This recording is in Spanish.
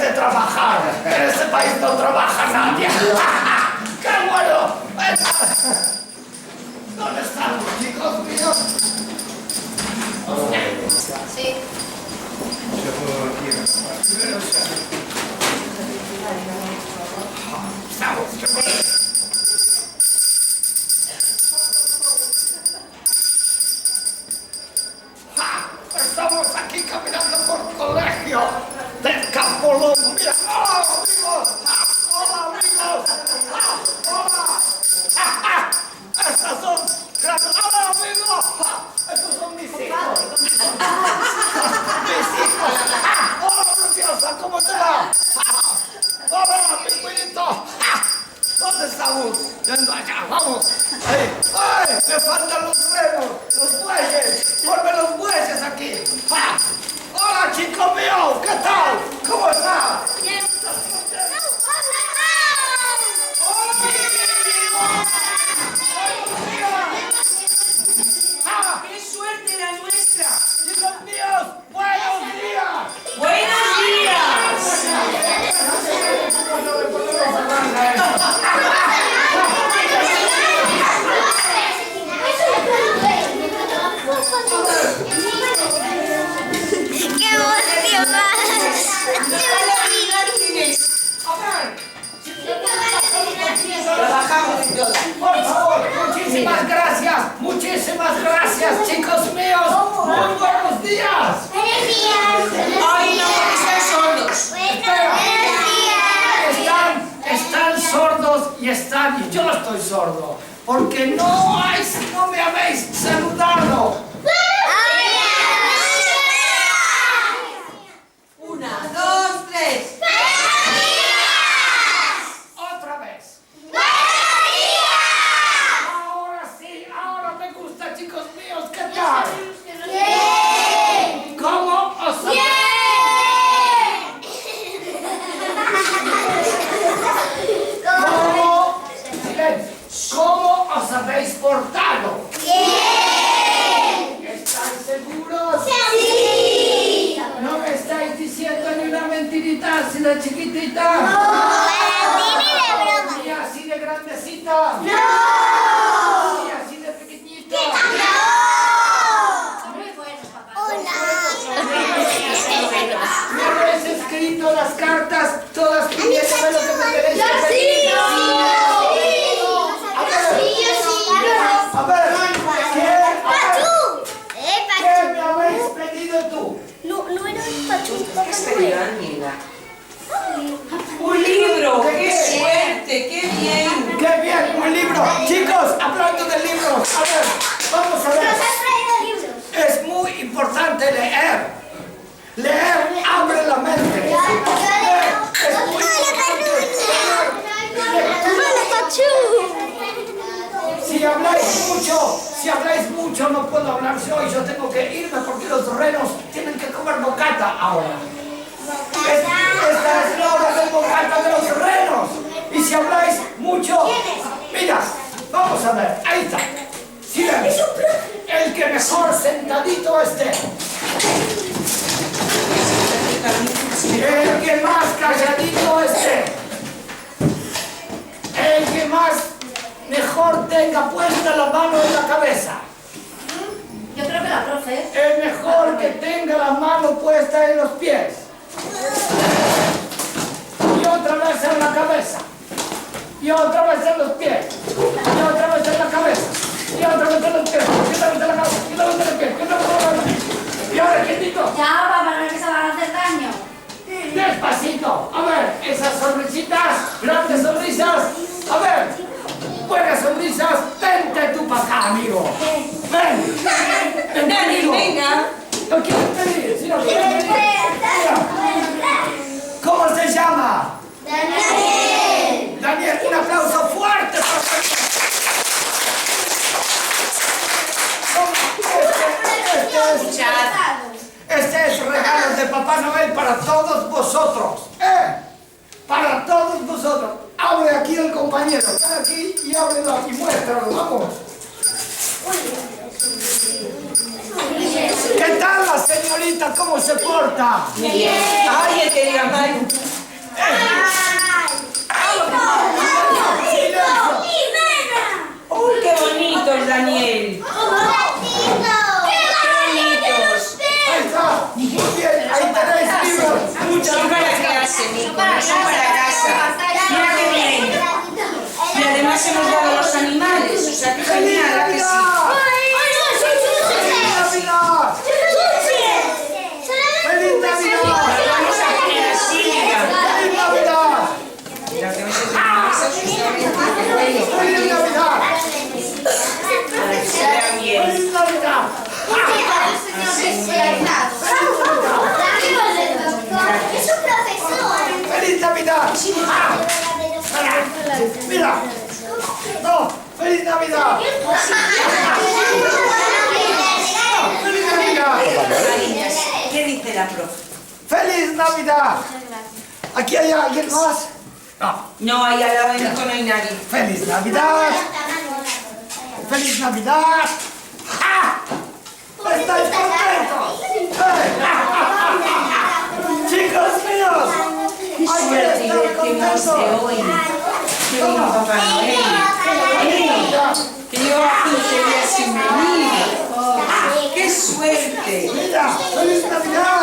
de trabajar. En este país no trabaja nadie. ¡Qué bueno! ¿Dónde están, chicos míos? Sí. Estamos aquí caminando por colegio del Campolongo. Mira, ¡hola, amigos! ¡Hola, amigos! ¡Hola! ¡Estas son! ¡Hola, amigos! ¡Estos son mis hijos! ¡Mis hijos! ¡Hola, preciosa! ¿Cómo te va? ¡Hola, pingüinito! ¿Dónde estamos? Yendo allá, vamos. Ahí. ¡Ay! Me faltan los renos, los bueyes. Ponme los bueyes aquí. ¡Ah! Hola, chicos míos. ¿Qué tal? ¿Cómo está? Bien. ¡Ah! ¡Qué suerte la nuestra! ¡Chicos míos! ¡Buenos días! ¡Buenos días! ¡Qué emoción! Trabajamos y todo. Por favor, muchísimas gracias, chicos míos. Muy buenos días. ¡Ay, no! ¡Están sordos! Están sordos y yo estoy sordo, porque no me habéis saludado. Una, dos, tres. Otra vez. Ahora sí, ahora me gusta, chicos míos. ¿Qué tal? ¿Cómo os ¿Cómo os habéis portado? ¿Estáis seguros? ¿No me estáis diciendo ni una mentirita así de chiquitita? ¿Ni así de grandecita? ¿Ni así de pequeñita? ¿Me habéis escrito las cartas todas pidiéndome lo que me queréis pedir? A ver, ¿qué me habéis pedido tú? ¿Qué esperan, Nina? ¡Un libro! ¡Qué suerte! ¡Qué bien! ¡Qué bien! ¡Un libro! Chicos, hablando de libros, a ver, vamos a ver. Es muy importante leer. Leer abre la mente. Leer es muy importante. Si habláis mucho, no puedo hablar yo y yo tengo que irme porque los renos tienen que comer bocata ahora. Esta es la hora del bocata de los renos. Y si habláis mucho, mira, vamos a ver, ahí está. Silencio. El que mejor sentadito esté. El que más calladito esté. El que más mejor tenga puesta la mano en la cabeza. Yo creo que la profe. El mejor que tenga la mano puesta en los pies. Y otra vez en la cabeza. Y otra vez en los pies. Y otra vez en la cabeza. Y otra vez en los pies. Y otra vez en la cabeza. Y otra vez en los pies. Y otra vez en la cabeza. Y ahora quietito. Ya, para ver que se van a hacer daño. Despacito. A ver, esas sonrisitas, grandes sonrisas. A ver, buenas sonrisas. Vente tú para acá, amigo. Ven. Ven Dani, conmigo. venga. No quieres venir, si no quieres venir. Mira. ¿Cómo se llama? Daniel, un aplauso fuerte para Daniel. Este es regalo de Papá Noel para todos vosotros. Para todos vosotros. Abre aquí el compañero. Ven aquí y ábrelo y muéstralo. Vamos. ¿Qué tal la señorita? ¿Cómo se porta? Bien. Ay, el que diga mal. ¡Uy, qué bonitos, Daniel! Ahí está. Muy bien, ahí tenéis libros. Son para clase, Nico, no son para casa. Mira qué bien. Y además hemos dado los animales, o sea, que ¡Feliz genial, ¿a que sí? Navidad! ¡Feliz Navidad! Vamos a poner así, mira. ¡Feliz Navidad! Mira que vais a tener eso justamente, qué bueno. ¡Feliz Navidad! Para que se vea bien. ¡Feliz Navidad! Es un profesor. ¡Feliz Navidad! ¡Mira! ¡No! ¡Feliz Navidad! ¡Feliz Navidad! Cariñas, ¿qué dice la profe? ¡Feliz Navidad! ¿Aquí hay alguien más? No. No, ahí al lado de Nico no hay nadie. ¡Feliz Navidad! ¡Feliz Navidad! ¡Ja! ¿Estáis contentos? ¡Chicos míos! Qué ¡Hay que suerte y estar divertimos de contentos! hoy. Qué vino Papá Noel. Que llevaba 15 días sin venir. ¡Qué suerte! ¡Mira! ¡Feliz Navidad!